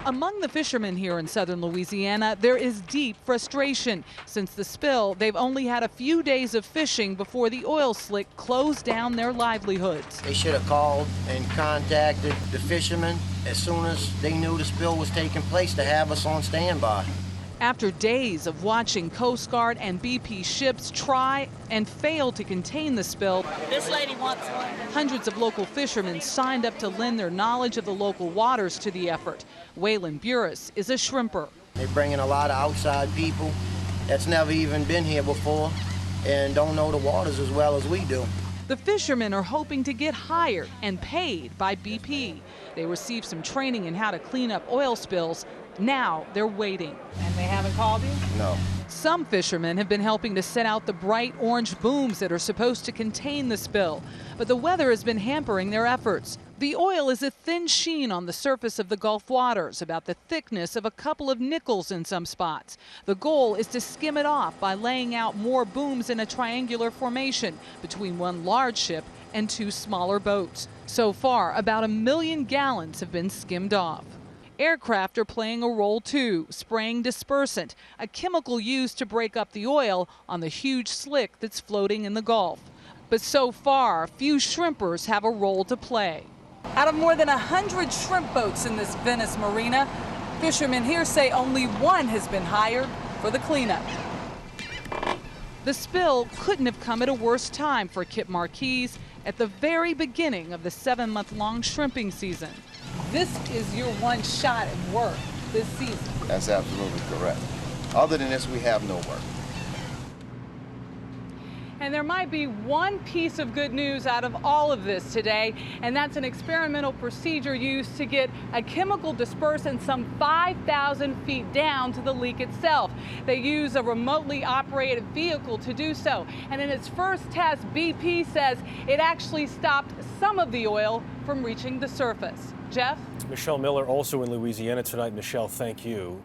Among the fishermen here in southern Louisiana, there is deep frustration. Since the spill, they've only had a few days of fishing before the oil slick closed down their livelihoods. They should have called and contacted the fishermen as soon as they knew the spill was taking place to have us on standby. After days of watching Coast Guard and BP ships try and fail to contain the spill, this lady wants one. Hundreds of local fishermen signed up to lend their knowledge of the local waters to the effort. Waylon Burris is a shrimper. They bring in a lot of outside people that's never even been here before and don't know the waters as well as we do. The fishermen are hoping to get hired and paid by BP. They received some training in how to clean up oil spills. Now they're waiting. And they haven't called you? No. Some fishermen have been helping to set out the bright orange booms that are supposed to contain the spill, but the weather has been hampering their efforts. The oil is a thin sheen on the surface of the Gulf waters, about the thickness of a couple of nickels in some spots. The goal is to skim it off by laying out more booms in a triangular formation between one large ship and two smaller boats. So far, about 1 million gallons have been skimmed off. Aircraft are playing a role too, spraying dispersant, a chemical used to break up the oil on the huge slick that's floating in the Gulf. But so far, few shrimpers have a role to play. Out of more than 100 shrimp boats in this Venice marina, fishermen here say only one has been hired for the cleanup. The spill couldn't have come at a worse time for Kip Marquis at the very beginning of the 7-month-long shrimping season. This is your one shot at work this season. That's absolutely correct. Other than this, we have no work. And there might be one piece of good news out of all of this today, and that's an experimental procedure used to get a chemical dispersant some 5,000 feet down to the leak itself. They use a remotely operated vehicle to do so. And in its first test, BP says it actually stopped some of the oil from reaching the surface. Jeff? Michelle Miller also in Louisiana tonight. Michelle, thank you.